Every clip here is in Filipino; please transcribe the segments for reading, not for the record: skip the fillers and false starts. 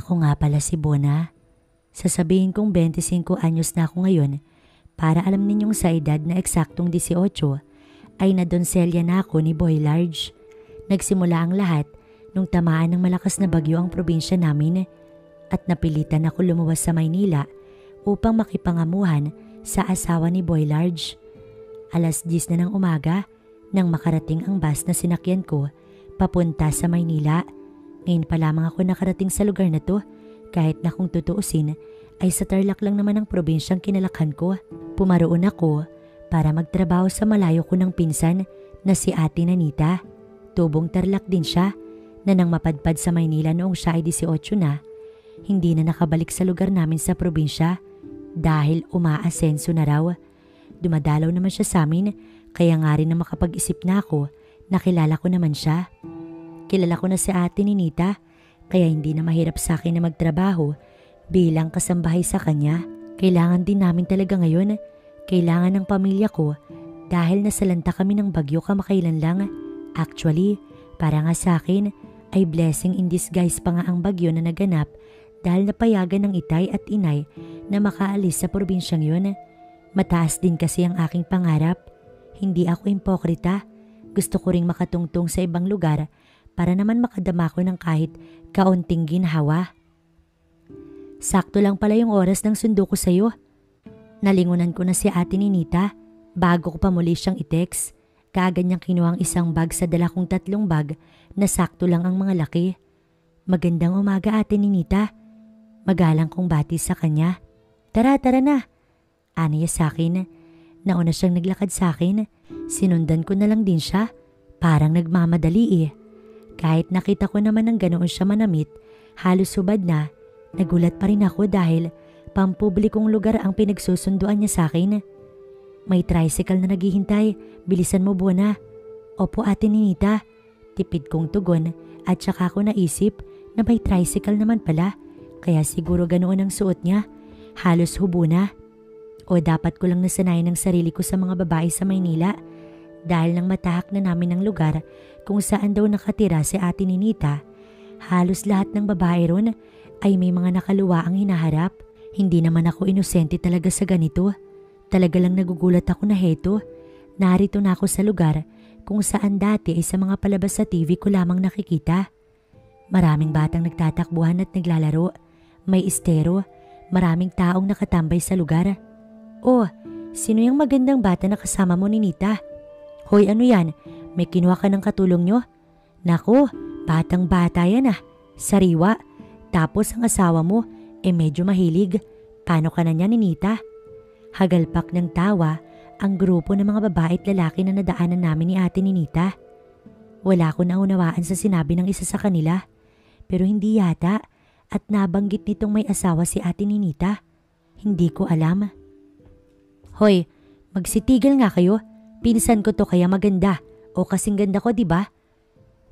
Ako nga pala si Bona. Sasabihin kong 25 anyos na ako ngayon para alam ninyong sa edad na eksaktong 18 ay nadonselya na ako ni Boy Large. Nagsimula ang lahat nung tamaan ng malakas na bagyo ang probinsya namin at napilitan ako lumuwas sa Maynila upang makipangamuhan sa asawa ni Boy Large. Alas 10 na ng umaga nang makarating ang bus na sinakyan ko papunta sa Maynila. Ngayon pa lamang ako nakarating sa lugar na to, kahit na kung tutuusin ay sa Tarlac lang naman ang probinsyang kinalakhan ko. Pumaroon ako para magtrabaho sa malayo ko ng pinsan na si Ate Nanita. Tubong Tarlac din siya na nang mapadpad sa Maynila noong siya ay 18 na, hindi na nakabalik sa lugar namin sa probinsya dahil umaasenso na raw. Dumadalaw naman siya sa amin kaya nga rin na makapag-isip na ako na kilala ko naman siya. Kilala ko na si Ate Ninita kaya hindi na mahirap sa akin na magtrabaho bilang kasambahay sa kanya. Kailangan din namin talaga ngayon. Kailangan ng pamilya ko dahil nasalanta kami ng bagyo kamakailan lang. Actually, para nga sa akin ay blessing in disguise pa nga ang bagyo na naganap dahil napayagan ng itay at inay na makaalis sa probinsyang yun. Mataas din kasi ang aking pangarap. Hindi ako impokrita. Gusto ko ring makatungtong sa ibang lugar para naman makadama ko ng kahit kaunting ginhawa. Sakto lang pala yung oras ng sundo ko sa'yo. Nalingunan ko na si Ate Ninita bago ko pa muli siyang i-text. Kaagad niyang kinuha ang isang bag sa dala kong 3 bag na sakto lang ang mga laki. Magandang umaga Ate Ninita. Magalang kong bati sa kanya. Tara na. Aniya sa akin. Nauna siyang naglakad sa akin. Sinundan ko na lang din siya. Parang nagmamadali Kahit nakita ko naman ng ganoon siya manamit, halos subad na, nagulat pa rin ako dahil pampublikong lugar ang pinagsusunduan niya sa akin. May tricycle na naghihintay, bilisan mo Bona. Opo Ate Ninita, tipid kong tugon at saka ko naisip na may tricycle naman pala, kaya siguro ganoon ang suot niya, halos hubo na. O dapat ko lang nasanayan ng sarili ko sa mga babae sa Maynila dahil nang matahak na namin ang lugar kung saan daw nakatira si Ate Ninita. Halos lahat ng babae ron ay may mga nakaluwa ang hinaharap. Hindi naman ako inosente talaga sa ganito. Talaga lang nagugulat ako na heto. Narito na ako sa lugar kung saan dati ay sa mga palabas sa TV ko lamang nakikita. Maraming batang nagtatakbuhan at naglalaro. May estero. Maraming taong nakatambay sa lugar. Oh, sino yung magandang bata na kasama mo Ninita? Hoy ano yan? May kinuha ka ng katulong nyo? Nako, batang bata yan Sariwa. Tapos ang asawa mo, medyo mahilig. Paano ka na niya Ninita? Hagalpak ng tawa ang grupo ng mga babae at lalaki na nadaanan namin ni Ate Ninita. Wala ko naunawaan sa sinabi ng isa sa kanila. Pero hindi yata at nabanggit nitong may asawa si Ate Ninita. Hindi ko alam. Hoy, magsitigil nga kayo. Pinsan ko to kaya maganda. O kasing ganda ko, diba?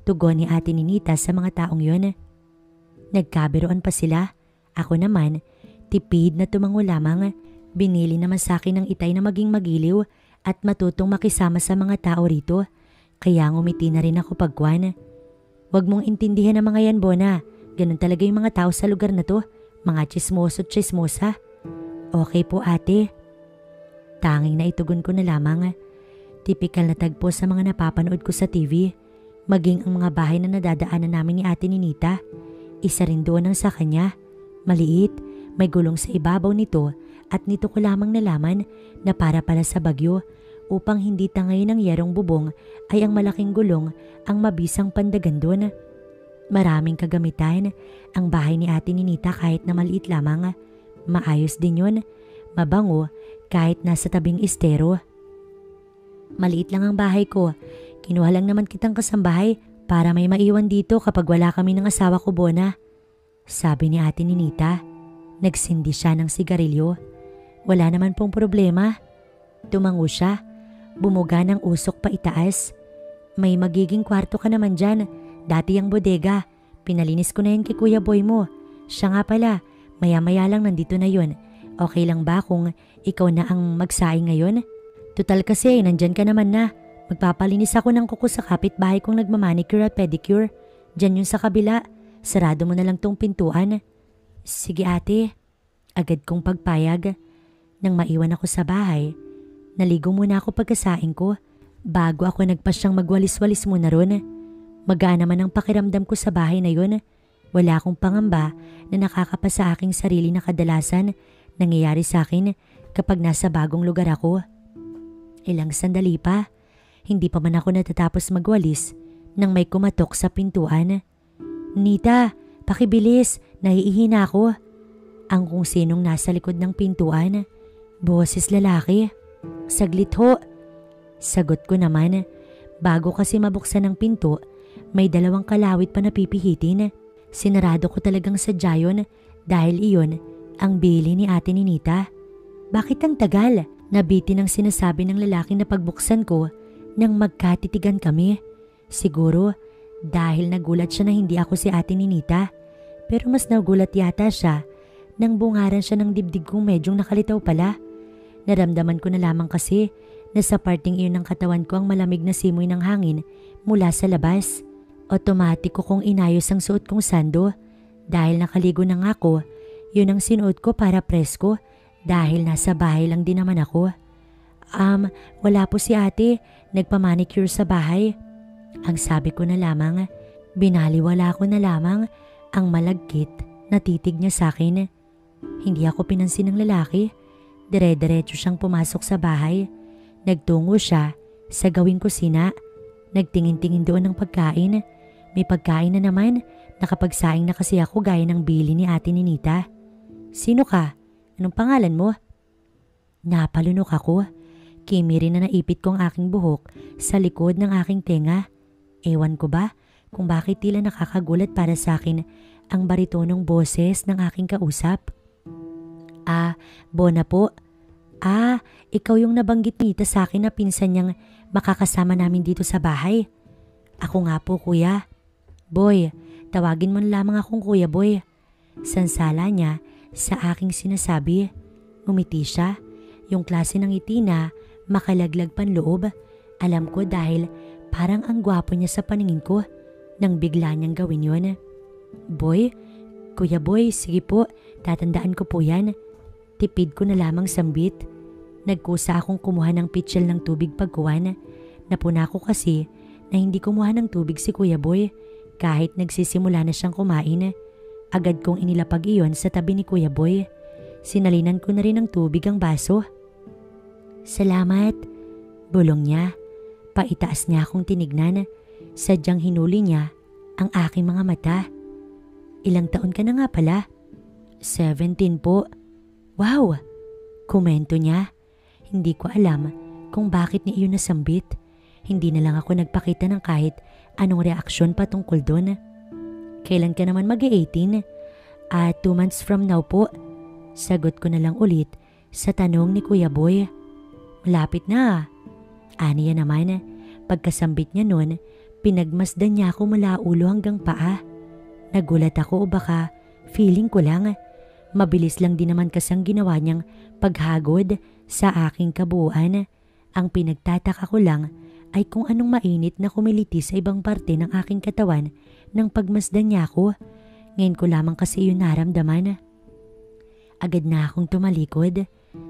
Tugon ni Ate Ninita sa mga taong yun. Nagkabiroan pa sila. Ako naman, tipid na tumango lamang. Binili naman sa akin ng itay na maging magiliw at matutong makisama sa mga tao rito. Kaya ngumiti na rin ako pagkuhan. Huwag mong intindihan ang mga yan, Bona. Ganun talaga yung mga tao sa lugar na to. Mga chismoso at chismosa. Okay po ate. Tanging na itugon ko na lamang. Tipikal na tagpo sa mga napapanood ko sa TV. Maging ang mga bahay na nadadaanan namin ni Ate Ninita. Isa rin doon ang sa kanya. Maliit, may gulong sa ibabaw nito at nito ko lamang nalaman na para pala sa bagyo upang hindi tangay ng yerong bubong ay ang malaking gulong ang mabisang pandagan doon. Maraming kagamitan ang bahay ni Ate Ninita kahit na maliit lamang. Maayos din yun. Mabango kahit nasa tabing estero. Maliit lang ang bahay ko. Kinuha lang naman kitang kasambahay para may maiwan dito kapag wala kami ng asawa ko, Bona. Sabi ni Ate Ninita. Nagsindi siya ng sigarilyo. Wala naman pong problema. Tumango siya. Bumuga ng usok pa itaas. May magiging kwarto ka naman dyan. Dati ang bodega. Pinalinis ko na yun kay Kuya Boy mo. Siya nga pala. Maya-maya lang nandito na yun. Okay lang ba kung ikaw na ang magsaing ngayon? Tutal kasi, nandyan ka naman na. Magpapalinis ako ng kuko sa kapitbahay kong nagmamanicure at pedicure. Diyan yun sa kabila. Sarado mo na lang tong pintuan. Sige ate, agad kong pagpayag. Nang maiwan ako sa bahay, naligo muna ako pagkasain ko bago ako nagpasyang magwalis-walis muna ron. Magaan naman ang pakiramdam ko sa bahay na yun. Wala akong pangamba na nakakapa sa aking sarili na kadalasan nangyayari sa akin kapag nasa bagong lugar ako. Ilang sandali pa, hindi pa man ako natatapos magwalis nang may kumatok sa pintuan. Nita, pakibilis, naiihina ako. Ang kung sinong nasa likod ng pintuan. Boses lalaki. Saglit ho. Sagot ko naman. Bago kasi mabuksan ang pinto, may dalawang kalawit pa na pipihitin. Sinarado ko talagang sadya yun dahil iyon ang bili ni ate ni Nita. Bakit ang tagal? Nabitin ang sinasabi ng lalaki na pagbuksan ko nang magkatitigan kami. Siguro dahil nagulat siya na hindi ako si ate ni Nita. Pero mas nagulat yata siya nang bungaran siya ng dibdib kong medyong nakalitaw pala. Naramdaman ko na lamang kasi na sa parting iyon ng katawan ko ang malamig na simoy ng hangin mula sa labas. Otomatiko kong inayos ang suot kong sando. Dahil nakaligo na nga ako, yun ang sinuot ko para presko dahil nasa bahay lang din naman ako. Wala po si ate, nagpamanicure sa bahay. Ang sabi ko na lamang, binaliwala ko na lamang ang malagkit na titig niya sa akin. Hindi ako pinansin ng lalaki. Dire-diretso siyang pumasok sa bahay. Nagtungo siya sa gawing kusina. Nagtingin-tingin doon ng pagkain. May pagkain na naman. Nakapagsaing na kasi ako gaya ng bili ni ate ni Nita. Sino ka? Anong pangalan mo? Napalunok ako. Kimiri na naipit ko ang aking buhok sa likod ng aking tenga. Ewan ko ba kung bakit tila nakakagulat para sa akin ang baritonong boses ng aking kausap. Bona po. Ikaw yung nabanggit Nita sa akin na pinsan niyang makakasama namin dito sa bahay. Ako nga po kuya. Boy, tawagin mo na lamang akong kuya boy. Sansala niya sa aking sinasabi. Ngumiti siya. Yung klase ng ngiti na makalaglag panloob. Alam ko dahil parang ang gwapo niya sa paningin ko nang bigla niyang gawin yun. Boy, kuya boy, sige po, tatandaan ko po yan. Tipid ko na lamang sambit. Nagkusa akong kumuha ng pitchel ng tubig pagkuhan. Napuna ko kasi na hindi kumuha ng tubig si kuya boy kahit nagsisimula na siyang kumain. Agad kong inilapag iyon sa tabi ni kuya boy. Sinalinan ko na rin ng tubig ang baso. Salamat, bulong niya. Paitaas niya akong tinignan. Sadyang hinuli niya ang aking mga mata. Ilang taon ka na nga pala? 17 po. Wow! Komento niya. Hindi ko alam kung bakit niya iyon nasambit. Hindi na lang ako nagpakita ng kahit anong reaksyon patungkol doon. Kailan ka naman mag-18? 2 months from now po. Sagot ko na lang ulit sa tanong ni Kuya Boy. Malapit na. Aniya naman, pagkasambit niya noon, pinagmasdan niya ako mula ulo hanggang paa. Nagulat ako o baka feeling ko lang. Mabilis lang din naman kasang ginawa niyang paghagod sa aking kabuuan. Ang pinagtataka ko lang ay kung anong mainit na kumiliti sa ibang parte ng aking katawan nang pagmasdan niya ako. Ngayon ko lamang kasi yun naramdaman. Agad na akong tumalikod.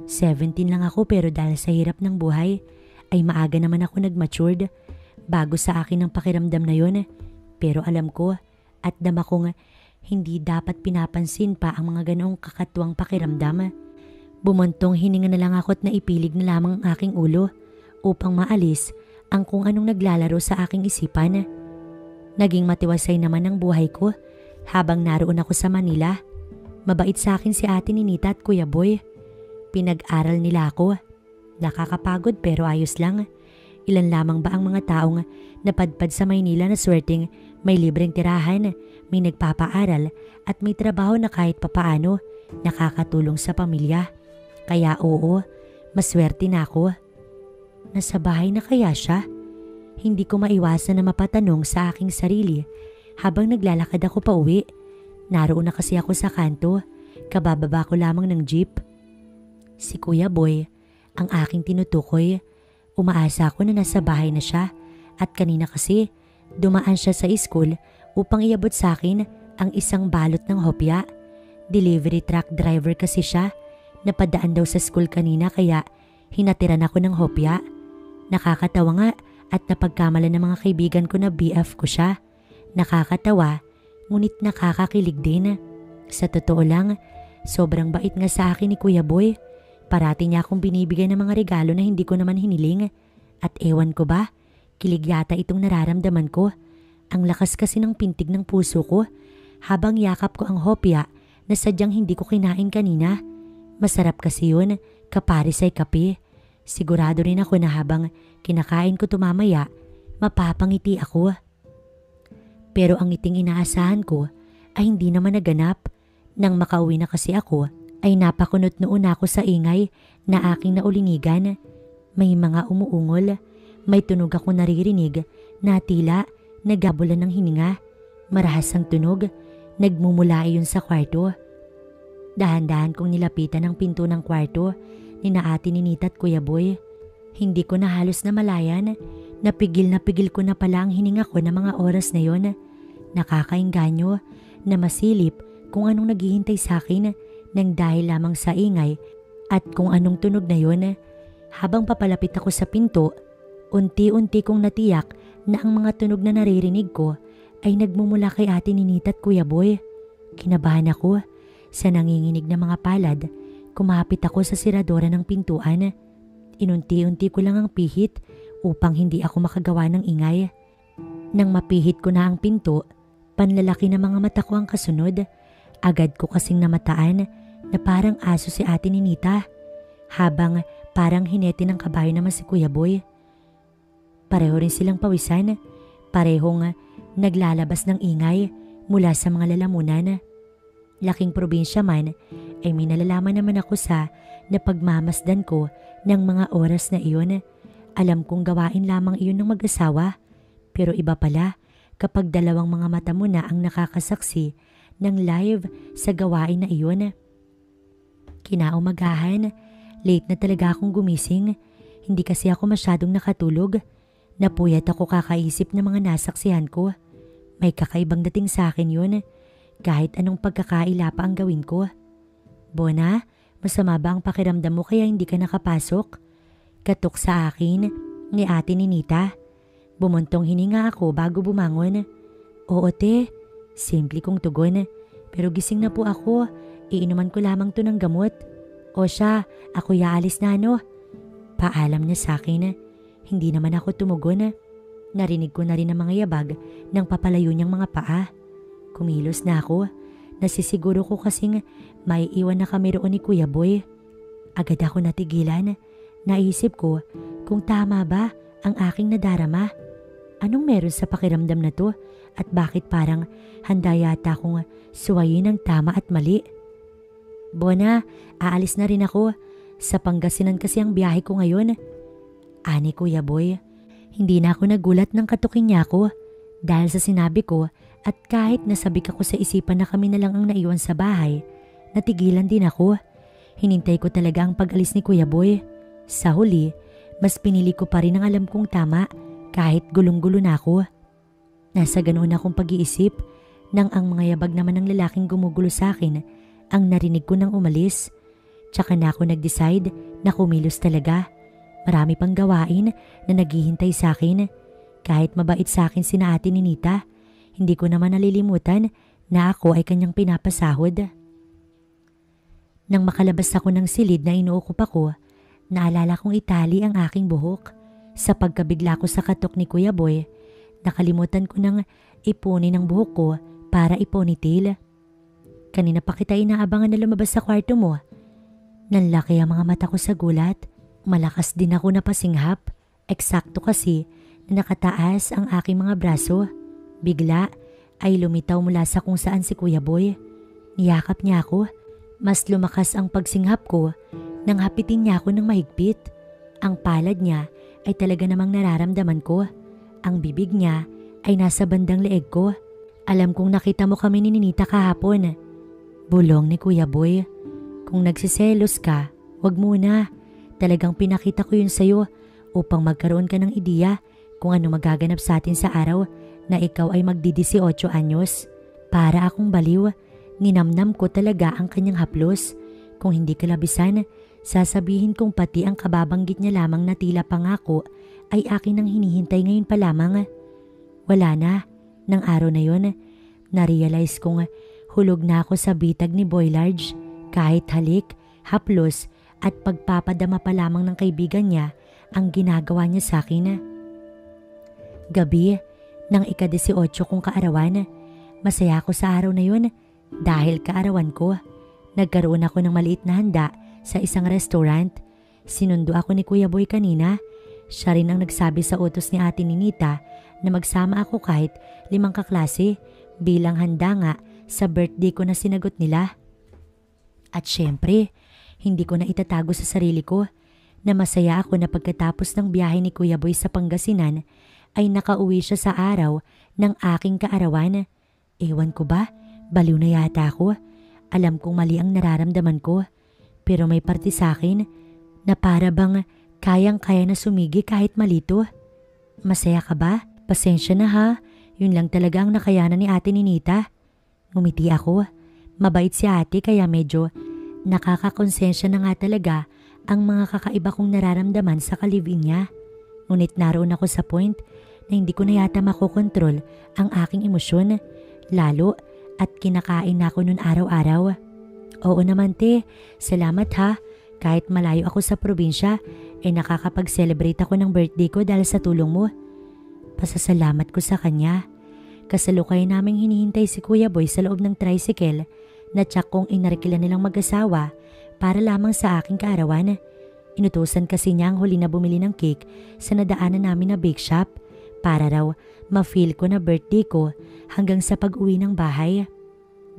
17 lang ako pero dahil sa hirap ng buhay ay maaga naman ako nag-matured. Bago sa akin ang pakiramdam na yun. Pero alam ko at dama kong hindi dapat pinapansin pa ang mga ganoong kakatuwang pakiramdam. Bumuntong hininga na lang ako at naipilig na lamang ang aking ulo upang maalis ang kung anong naglalaro sa aking isipan. Naging matiwasay naman ang buhay ko habang naroon ako sa Manila. Mabait sa akin si ate ni Nita at Kuya Boy. Pinag-aral nila ako. Nakakapagod pero ayos lang. Ilan lamang ba ang mga taong napadpad sa Maynila na swerteng may libreng tirahan, may nagpapaaral at may trabaho na kahit papaano nakakatulong sa pamilya. Kaya oo, maswerte na ako. Nasa bahay na kaya siya? Hindi ko maiwasan na mapatanong sa aking sarili habang naglalakad ako pa uwi. Naroon na kasi ako sa kanto, kabababa ko lamang ng jeep. Si Kuya Boy ang aking tinutukoy. Umaasa ako na nasa bahay na siya at kanina kasi dumaan siya sa school upang iabot sa akin ang isang balot ng hopya. Delivery truck driver kasi siya. Napadaan daw sa school kanina kaya hinatiran ako ng hopya. Nakakatawa nga at napagkamalan ng mga kaibigan ko na BF ko siya. Nakakatawa ngunit nakakakilig din. Sa totoo lang, sobrang bait nga sa akin ni Kuya Boy. Parati niya akong binibigay ng mga regalo na hindi ko naman hiniling. At ewan ko ba, kilig yata itong nararamdaman ko. Ang lakas kasi ng pintig ng puso ko habang yakap ko ang hopya na sadyang hindi ko kinain kanina. Masarap kasi yun, kaparisay kape. Sigurado rin ako na habang kinakain ko tumamaya, mapapangiti ako. Pero ang ngiting inaasahan ko ay hindi naman naganap. Nang makauwi na kasi ako, ay napakunot noon ako sa ingay na aking naulinigan. May mga umuungol, may tunog ako naririnig na tila nagabulan ng hininga. Marahas ang tunog, nagmumula iyon sa kwarto. Dahan-dahan kong nilapitan ang pinto ng kwarto ni na Ate Ninita at Kuya Boy. Hindi ko na halos na malayan, napigil ko na pala ang hininga ko na mga oras na yon. Nakakainganyo na masilip kung anong naghihintay sa akin nang dahil lamang sa ingay at kung anong tunog na yon. Habang papalapit ako sa pinto, unti-unti kong natiyak na ang mga tunog na naririnig ko ay nagmumula kay Ate Ninita at Kuya Boy. Kinabahan ako. Sa nanginginig na mga palad, kumapit ako sa siradora ng pintuan. Inunti-unti ko lang ang pihit upang hindi ako makagawa ng ingay. Nang mapihit ko na ang pinto, panlalaki na mga mata ko ang kasunod. Agad ko kasing namataan na parang aso si Ate Ninita, habang parang hinete ng kabayo naman si Kuya Boy. Pareho rin silang pawisan, parehong naglalabas ng ingay mula sa mga lalamunan. Laking probinsya man, ay may nalalaman naman ako sa napagmamasdan ko ng mga oras na iyon. Alam kong gawain lamang iyon ng mag-asawa, pero iba pala kapag dalawang mga mata mo na ang nakakasaksi ng live sa gawain na iyon. Kinaumagahan, late na talaga akong gumising. Hindi kasi ako masyadong nakatulog. Napuyat ako kakaisip ng mga nasaksihan ko. May kakaibang dating sa akin yun. Kahit anong pagkakaila pa ang gawin ko. Bona, masama ba ang pakiramdam mo kaya hindi ka nakapasok? Katok sa akin ni Ate Ninita. Bumuntong hininga ako bago bumangon. Oo te, simple kong tugon. Pero gising na po ako, iinuman ko lamang to ng gamot. O siya, ako yaalis na ano. Paalam niya sa akin. Hindi naman ako tumugon. Narinig ko na rin ang mga yabag ng papalayo niyang mga paa. Kumilos na ako. Nasisiguro ko kasing maiiwan na kami roon ni Kuya Boy. Agad ako natigilan. Naisip ko kung tama ba ang aking nadarama. Anong meron sa pakiramdam na to at bakit parang handa yata akong suwayin ang tama at mali. Bona, aalis na rin ako. Sa Pangasinan kasi ang biyahe ko ngayon. Ani Kuya Boy, hindi na ako nagulat ng katuking niya ako dahil sa sinabi ko. At kahit nasabik ako sa isipan na kami na lang ang naiwan sa bahay, natigilan din ako. Hinintay ko talaga ang pag-alis ni Kuya Boy. Sa huli, mas pinili ko pa rin ang alam kong tama kahit gulong-gulo na ako. Nasa ganoon akong pag-iisip nang ang mga yabag naman ng lalaking gumugulo sa akin ang narinig ko nang umalis. Tsaka na ako nag-decide na kumilos talaga. Marami pang gawain na naghihintay sa akin. Kahit mabait sa akin sina Ate Ninita, hindi ko naman nalilimutan na ako ay kanyang pinapasahod. Nang makalabas ako ng silid na inuukup ako, naalala kong itali ang aking buhok. Sa pagkabigla ko sa katok ni Kuya Boy, nakalimutan ko nang ipunin ang buhok ko para iponytail. Kanina pa kita inaabangan na lumabas sa kwarto mo. Nanlaki ang mga mata ko sa gulat. Malakas din ako napasinghap. Eksakto kasi na nakataas ang aking mga braso. Bigla ay lumitaw mula sa kung saan si Kuya Boy. Niyakap niya ako. Mas lumakas ang pagsinghap ko nang hapitin niya ako ng mahigpit. Ang palad niya ay talaga namang nararamdaman ko. Ang bibig niya ay nasa bandang leeg ko. Alam kong nakita mo kami ni Ninita kahapon. Bulong ni Kuya Boy. Kung nagsiselos ka, wag muna. Talagang pinakita ko yun sa'yo upang magkaroon ka ng ideya kung ano magaganap sa atin sa araw na ikaw ay magdi-18 anyos. Para akong baliw Ninamnam ko talaga ang kanyang haplos. Kung hindi kalabisan, sasabihin kong pati ang kababanggit niya lamang na tila pangako ay akin ang hinihintay ngayon pa lamang. Wala na. Nang araw na yon, na-realize kong hulog na ako sa bitag ni Boy Large. Kahit halik, haplos at pagpapadama pa lamang ng kaibigan niya ang ginagawa niya sa akin. Gabi ng ika-18 kong kaarawan, masaya ako sa araw na yun dahil kaarawan ko. Nagkaroon ako ng maliit na handa sa isang restaurant. Sinundo ako ni Kuya Boy kanina. Siya rin ang nagsabi sa utos ni Ate Ninita na magsama ako kahit 5 kaklase bilang handa nga sa birthday ko na sinagot nila. At syempre, hindi ko na itatago sa sarili ko na masaya ako na pagkatapos ng biyahe ni Kuya Boy sa Pangasinan ay nakauwi siya sa araw ng aking kaarawan. Ewan ko ba, baliw na yata ako. Alam kong mali ang nararamdaman ko, pero may parte sa akin na para bang kayang-kaya na sumigi kahit malito. Masaya ka ba? Pasensya na ha, yun lang talaga ang nakayanan ni Ate Ninita. Ngumiti ako. Mabait si ate kaya medyo nakakakonsensya na nga talaga ang mga kakaiba kong nararamdaman sa kalibing niya. Ngunit naroon ako sa point na hindi ko na yata makokontrol ang aking emosyon, lalo at kinakain na ako nun araw-araw. Oo naman te, salamat ha. Kahit malayo ako sa probinsya, nakakapag-celebrate ako ng birthday ko dahil sa tulong mo. Pasasalamat ko sa kanya. Kasalukay naming hinihintay si Kuya Boy sa loob ng tricycle na tsak kong inarkila nilang mag-asawa para lamang sa aking kaarawan. Inutusan kasi niya ang huli na bumili ng cake sa nadaanan namin na bake shop para raw ma-feel ko na birthday ko hanggang sa pag-uwi ng bahay.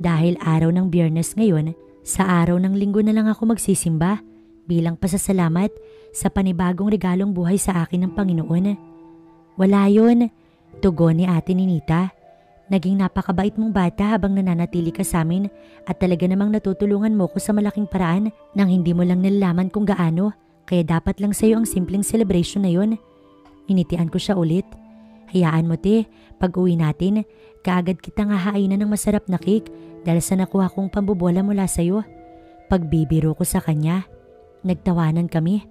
Dahil araw ng Biyernes ngayon, sa araw ng Linggo na lang ako magsisimba bilang pasasalamat sa panibagong regalong buhay sa akin ng Panginoon. Wala yun, tugon ni Ate Ninita. Naging napakabait mong bata habang nananatili ka sa amin at talaga namang natutulungan mo ko sa malaking paraan nang hindi mo lang nalalaman kung gaano, kaya dapat lang sa'yo ang simpleng celebration na yun. Initian ko siya ulit. Hayaan mo te, pag uwi natin, kaagad kitang hahainan ng masarap na cake dahil sa nakuha kong pambobola mula sa'yo. Pagbibiro ko sa kanya, nagtawanan kami.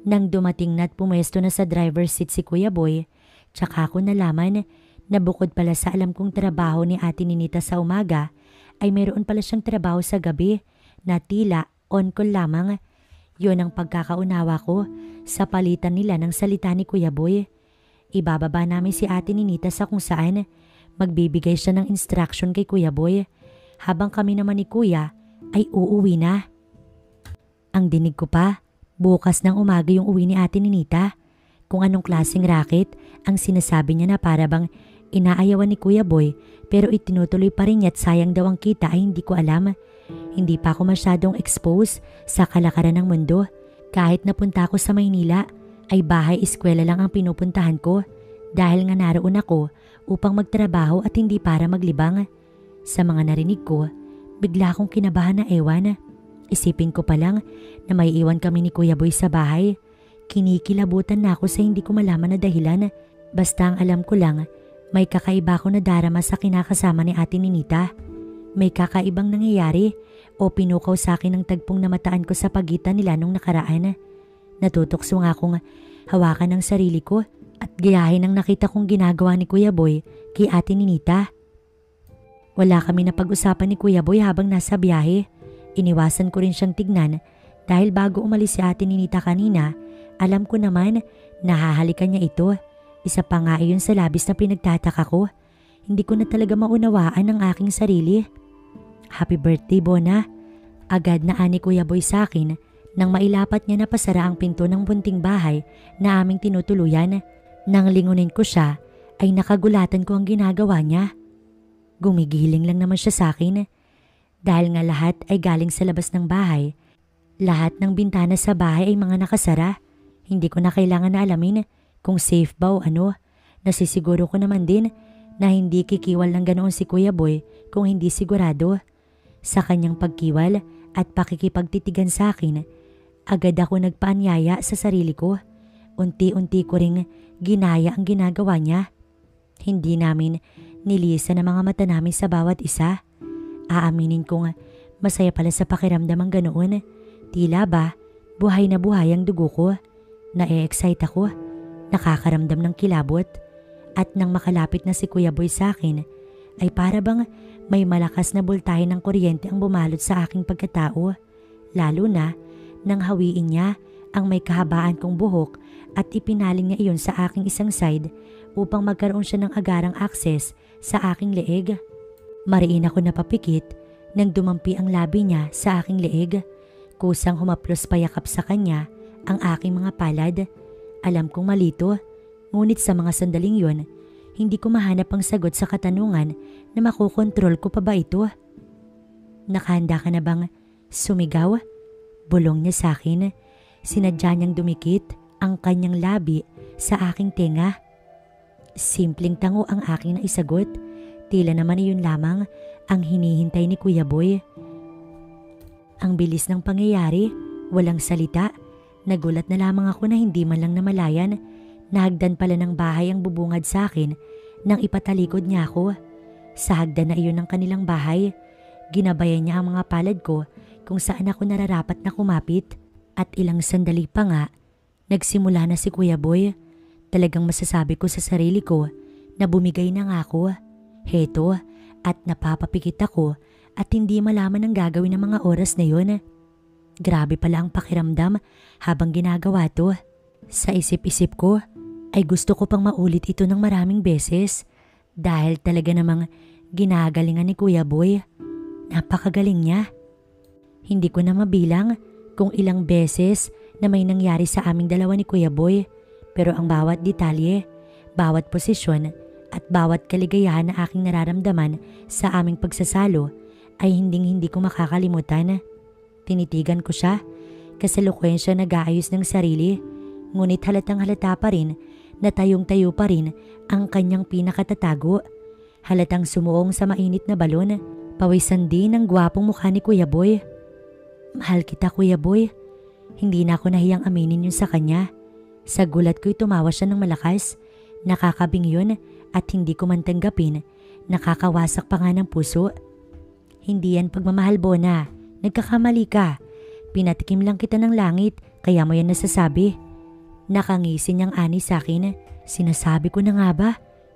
Nang dumating na at pumesto na sa driver's seat si Kuya Boy, tsaka ko nalaman na bukod pala sa alam kong trabaho ni Ate Ninita sa umaga, ay mayroon pala siyang trabaho sa gabi na tila on-call lamang. Yun ang pagkakaunawa ko sa palitan nila ng salita ni Kuya Boy. Ibababa namin si Ate Ninita sa kung saan magbibigay siya ng instruction kay Kuya Boy habang kami naman ni Kuya ay uuwi na. Ang dinig ko pa, bukas ng umaga yung uwi ni Ate Ninita. Kung anong klaseng racket ang sinasabi niya na para bang inaayawan ni Kuya Boy pero itinutuloy pa rin niya at sayang daw ang kita ay hindi ko alam. Hindi pa ako masyadong exposed sa kalakaran ng mundo. Kahit napunta ako sa Maynila ay bahay-eskwela lang ang pinupuntahan ko dahil nga naroon ako upang magtrabaho at hindi para maglibang. Sa mga narinig ko, bigla akong kinabahan na ewan. Isipin ko pa lang na may iwan kami ni Kuya Boy sa bahay. Kinikilabutan na ako sa hindi ko malaman na dahilan. Basta ang alam ko lang, may kakaiba ko na darama sa kinakasama ni Ate Ninita. May kakaibang nangyayari o pinukaw sa akin ng tagpong namataan ko sa pagitan nila nung nakaraan. Natutokso nga akong hawakan ng sarili ko at gayahin ang nakita kong ginagawa ni Kuya Boy kay Ate Ninita. Wala kami na pag-usapan ni Kuya Boy habang nasa biyahe. Iniwasan ko rin siyang tignan dahil bago umalis si Ate Ninita kanina, alam ko naman na hahalikan niya ito. Isa pa nga iyon sa labis na pinagtataka ko. Hindi ko na talaga maunawaan ang aking sarili. Happy birthday, Bona. Agad na ani Kuya Boy sa akin nang mailapat niya na pasara ang pinto ng bunting bahay na aming tinutuluyan. Nang lingunin ko siya, ay nakagulatan ko ang ginagawa niya. Gumigiling lang naman siya sa akin. Dahil nga lahat ay galing sa labas ng bahay. Lahat ng bintana sa bahay ay mga nakasara. Hindi ko na kailangan na alamin kung safe ba o ano. Nasisiguro ko naman din na hindi kikiwal ng ganoon si Kuya Boy kung hindi sigurado. Sa kanyang pagkiwal at pakikipagtitigan sa akin, agad ako nagpaanyaya sa sarili ko. Unti-unti ko ring ginaya ang ginagawa niya. Hindi namin nilisan ang mga mata namin sa bawat isa. Aaminin kong masaya pala sa pakiramdam ang ganoon. Tila ba, buhay na buhay ang dugo ko. Na-excite ako, nakakaramdam ng kilabot. At nang makalapit na si Kuya Boy sa akin, ay para bang may malakas na boltahe ng kuryente ang bumalot sa aking pagkatao. Lalo na nang hawiin niya ang may kahabaan kong buhok at ipinaling niya iyon sa aking isang side upang magkaroon siya ng agarang access sa aking leeg. Mariin ako napapikit nang dumampi ang labi niya sa aking leeg. Kusang humaplos payakap sa kanya ang aking mga palad. Alam kong malito, ngunit sa mga sandaling yon, hindi ko mahanap ang sagot sa katanungan na makokontrol ko pa ba ito. Nakahanda ka na bang sumigaw? Bulong niya sa akin. Sinadya niyang dumikit ang kanyang labi sa aking tenga. Simpleng tango ang aking naisagot. Tila naman iyon lamang ang hinihintay ni Kuya Boy. Ang bilis ng pangyayari, walang salita. Nagulat na lamang ako na hindi man lang namalayan. Nahagdan pala ng bahay ang bubungad sa akin nang ipatalikod niya ako. Sa hagdan na iyon ng kanilang bahay, ginabayan niya ang mga palad ko kung saan ako nararapat na kumapit. At ilang sandali pa nga, nagsimula na si Kuya Boy. Talagang masasabi ko sa sarili ko na bumigay na nga ako. Heto, at napapapikit ako at hindi malaman ang gagawin ng mga oras na yun. Grabe pala ang pakiramdam habang ginagawa to. Sa isip-isip ko ay gusto ko pang maulit ito ng maraming beses dahil talaga namang ginagalingan ni Kuya Boy. Napakagaling niya. Hindi ko na mabilang kung ilang beses na may nangyari sa aming dalawa ni Kuya Boy, pero ang bawat detalye, bawat posisyon at bawat kaligayahan na aking nararamdaman sa aming pagsasalo ay hindi ko makakalimutan. Tinitigan ko siya, kasalukuyan siya nag-aayos ng sarili, ngunit halatang halata pa rin na tayong-tayo pa rin ang kanyang pinakatatago. Halatang sumuong sa mainit na balon, pawisan din ang gwapong mukha ni Kuya Boy. Mahal kita, Kuya Boy. Hindi na ako nahiyang aminin yun sa kanya. Sa gulat ko'y tumawa siya ng malakas. Nakakabing yun at hindi ko man tanggapin. Nakakawasak pa nga ng puso. Hindi yan pagmamahal, Bona. Nagkakamali ka. Pinatikim lang kita ng langit kaya mo yan nasasabi. Nakangisi niyang ani sa akin. Sinasabi ko na nga ba?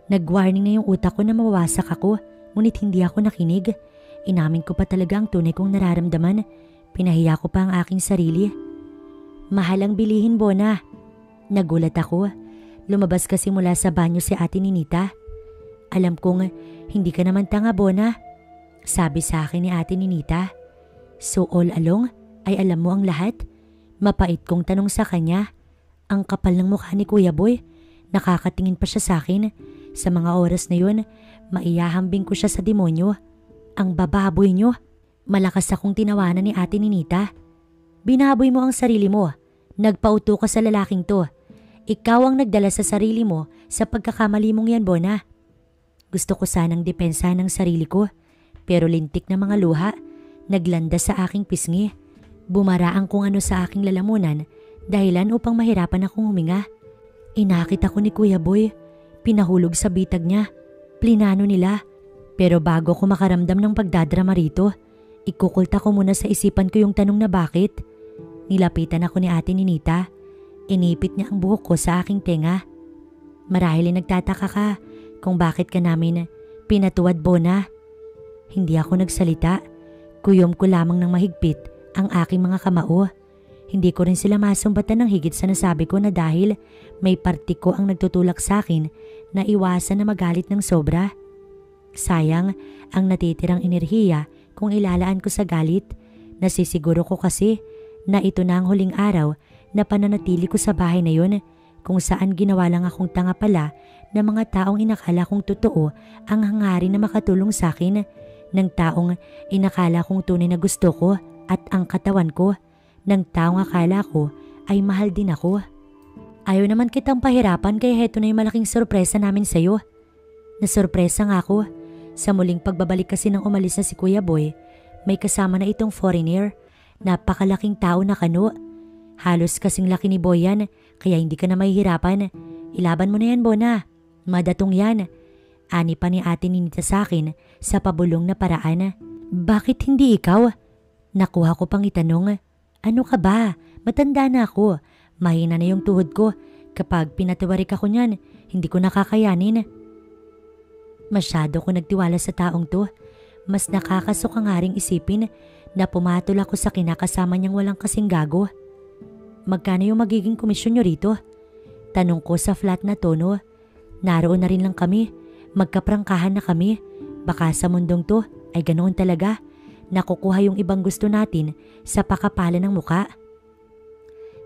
Nag-warning na yung utak ko na mawawasak ako, ngunit hindi ako nakinig. Inamin ko pa talaga ang tunay kong nararamdaman. Pinahiya ko pa ang aking sarili. Mahal ang bilihin, Bona. Nagulat ako. Lumabas kasi mula sa banyo si Ate Ninita. Alam kong hindi ka naman tanga, Bona. Sabi sa akin ni Ate Ninita. So all along ay alam mo ang lahat? Mapait kong tanong sa kanya. Ang kapal ng mukha ni Kuya Boy. Nakakatingin pa siya sa akin. Sa mga oras na yun, maiyahambing ko siya sa demonyo. Ang bababoy nyo. Malakas akong tinawanan ni Ate Ninita. Binaboy mo ang sarili mo. Nagpauto ka sa lalaking to. Ikaw ang nagdala sa sarili mo sa pagkakamali mong yan, Bona. Gusto ko sanang depensa ng sarili ko, pero lintik na mga luha, naglanda sa aking pisngi. Bumaraan kung ano sa aking lalamunan, dahilan upang mahirapan akong huminga. Inakit ako ni Kuya Boy, pinahulog sa bitag niya, plinano nila. Pero bago ko makaramdam ng pagdadrama rito, ikukulta ko muna sa isipan ko yung tanong na bakit. Nilapitan ako ni Ate Ninita. Inipit niya ang buhok ko sa aking tenga. Marahil nagtataka ka kung bakit ka namin pinatuwad, Bona. Hindi ako nagsalita. Kuyom ko lamang ng mahigpit ang aking mga kamao. Hindi ko rin sila masumbatan ng higit sa nasabi ko na dahil may parte ko ang nagtutulak sa akin na iwasan na magalit ng sobra. Sayang ang natitirang enerhiya kung ilalaan ko sa galit. Nasisiguro ko kasi na ito na ang huling araw na pananatili ko sa bahay na yun, kung saan ginawa lang akong tanga pala ng mga taong inakala kong totoo ang hangarin na makatulong sa akin, ng taong inakala kong tunay na gusto ko at ang katawan ko, ng taong akala ko ay mahal din ako. Ayaw naman kitang pahirapan kaya heto na yung malaking sorpresa namin sa'yo. Nasorpresa nga ako. Sa muling pagbabalik kasi nang umalis na si Kuya Boy, may kasama na itong foreigner. Napakalaking tao na kano. Halos kasing laki ni Boy yan, kaya hindi ka na mahihirapan. Ilaban mo na yan, Bona. Madatong yan. Ani pa ni Ate Ninita sa akin sa pabulong na paraan. Bakit hindi ikaw? Nakuha ko pang itanong. Ano ka ba? Matanda na ako. Mahina na yung tuhod ko. Kapag pinatiwarik ako niyan, hindi ko nakakayanin. Masyado ko nagtiwala sa taong to. Mas nakakasuka nga ring isipin na pumatol ako sa kinakasama niyang walang kasing gago. Magkano yung magiging komisyon niyo rito? Tanong ko sa flat na tono. Naroon na rin lang kami. Magkaprangkahan na kami. Baka sa mundong to ay ganoon talaga. Nakukuha yung ibang gusto natin sa pakapalan ng muka.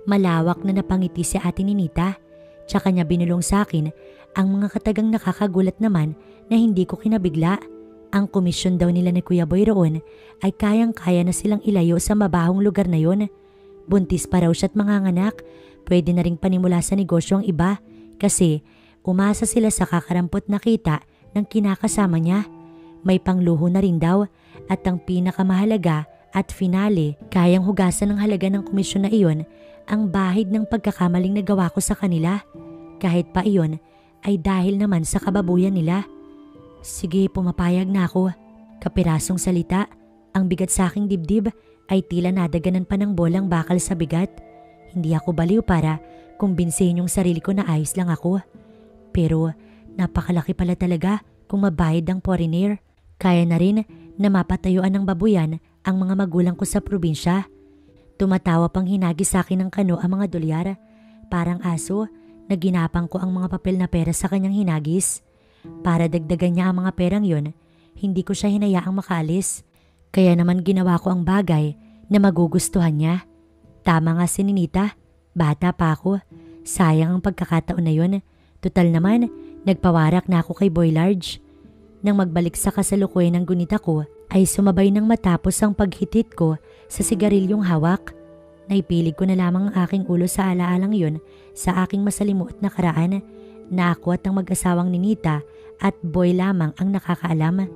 Malawak na napangiti si Ate Ninita. Tsaka niya binulong sa akin ang mga katagang nakakagulat naman na hindi ko kinabigla. Ang komisyon daw nila ni Kuya Boy roon ay kayang-kaya na silang ilayo sa mabahong lugar na yon. Buntis pa raw siya't manganganak. Pwede na ring panimula sa negosyo ang iba kasi umasa sila sa kakarampot na kita ng kinakasama niya. May pangluho na rin daw at ang pinakamahalaga at finale, kayang hugasan ng halaga ng komisyon na iyon ang bahid ng pagkakamaling nagawa ko sa kanila. Kahit pa iyon ay dahil naman sa kababuyan nila. Sige, pumapayag na ako. Kapirasong salita, ang bigat sa aking dibdib ay tila nadaganan pa ng bolang bakal sa bigat. Hindi ako baliw para kumbinsihin yung sarili ko na ayos lang ako. Pero napakalaki pala talaga kung mabayad ang foreigner. Kaya na rin na mapatayuan ng babuyan ang mga magulang ko sa probinsya. Tumatawa pang hinagi sa akin ng kano ang mga dolyar. Parang aso, naginapang ko ang mga papel na pera sa kanyang hinagis. Para dagdagan niya ang mga perang yon, hindi ko siya hinayaang makaalis. Kaya naman ginawa ko ang bagay na magugustuhan niya. Tama nga si Ninita, bata pa ako. Sayang ang pagkakataon na yon. Tutal naman, nagpawarak na ako kay Boy Large. Nang magbalik sa kasalukuyan ng gunita ko, ay sumabay nang matapos ang paghitit ko sa sigarilyong hawak. Naipilig ko na lamang ang aking ulo sa alaalang yon sa aking masalimuot na karaan na ako at ang mag-asawang Ninita at Boy lamang ang nakakaalam.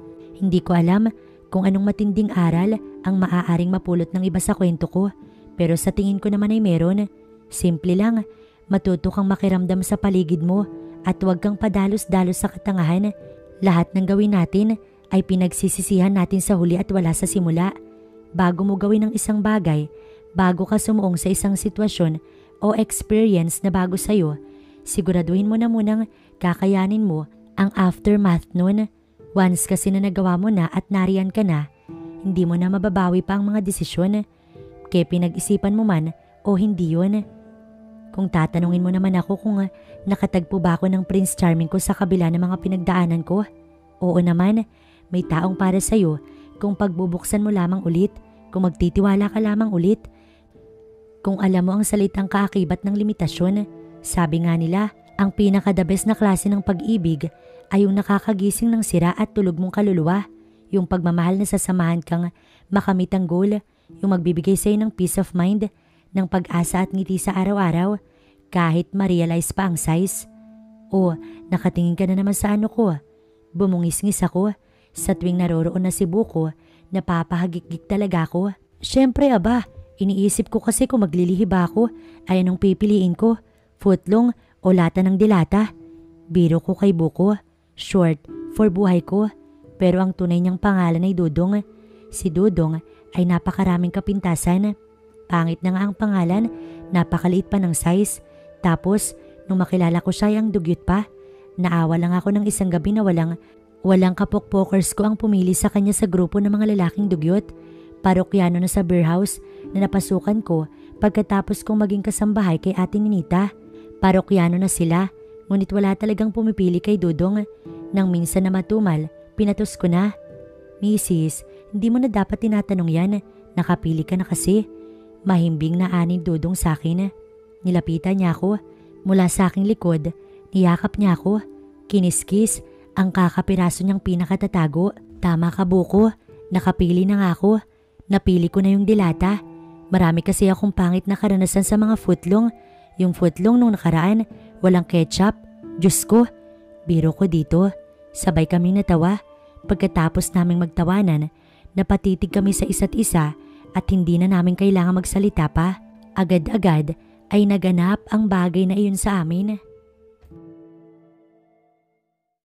Hindi ko alam kung anong matinding aral ang maaaring mapulot ng iba sa kwento ko, pero sa tingin ko naman ay meron. Simple lang, matuto kang makiramdam sa paligid mo at huwag kang padalos-dalos sa katangahan. Lahat ng gawin natin ay pinagsisisihan natin sa huli at wala sa simula. Bago mo gawin ang isang bagay, bago ka sumuong sa isang sitwasyon o experience na bago sa'yo, siguraduhin mo na munang kakayanin mo ang aftermath nun. Once kasi na nagawa mo na at nariyan ka na, hindi mo na mababawi pa ang mga desisyon. Kaya pinag-isipan mo man o hindi yun. Kung tatanungin mo naman ako kung nakatagpo ba ako ng Prince Charming ko sa kabila ng mga pinagdaanan ko, oo naman, may taong para sa'yo kung pagbubuksan mo lamang ulit, kung magtitiwala ka lamang ulit, kung alam mo ang salitang kaakibat ng limitasyon. Sabi nga nila, ang pinaka-the best na klase ng pag-ibig ay yung nakakagising ng sira at tulog mong kaluluwa, yung pagmamahal na sasamahan kang makamit ang goal, yung magbibigay sa'yo ng peace of mind, ng pag-asa at ngiti sa araw-araw, kahit ma-realize pa ang size. O, nakatingin ka na naman sa ano ko. Bumungis-ngis ako. Sa tuwing naroroon na si Buko, napapahagik-gik talaga ako. Siyempre aba, iniisip ko kasi kung maglilihi ba ako, ay anong pipiliin ko? Footlong o lata ng dilata? Biro ko kay Buko, short for buhay ko. Pero ang tunay niyang pangalan ay Dudong. Si Dudong ay napakaraming kapintasan. Pangit na nga ang pangalan, napakaliit pa ng size. Tapos, nung makilala ko siya ang dugyot pa, naawa lang ako ng isang gabi na walang kapokpokers ko ang pumili sa kanya sa grupo ng mga lalaking dugyot. Parokyano na sa beer house na napasukan ko pagkatapos kong maging kasambahay kay Ate Ninita. Parokyano na sila, ngunit wala talagang pumipili kay Dudong. Nang minsan na matumal, pinatos ko na. Mrs., hindi mo na dapat tinatanong yan, nakapili ka na kasi. Mahimbing na ani Dudong sa akin. Nilapitan niya ako. Mula sa aking likod, niyakap niya ako. Kiniskis ang kakapiraso niyang pinakatatago. Tama ka Buko, nakapili na nga ako. Napili ko na yung dilata. Marami kasi akong pangit na karanasan sa mga footlong. Yung footlong nung nakaraan, walang ketchup. Diyos ko, biro ko dito. Sabay kaming natawa. Pagkatapos naming magtawanan, napatitig kami sa isa't isa at hindi na namin kailangan magsalita pa. Agad-agad ay naganap ang bagay na iyon sa amin.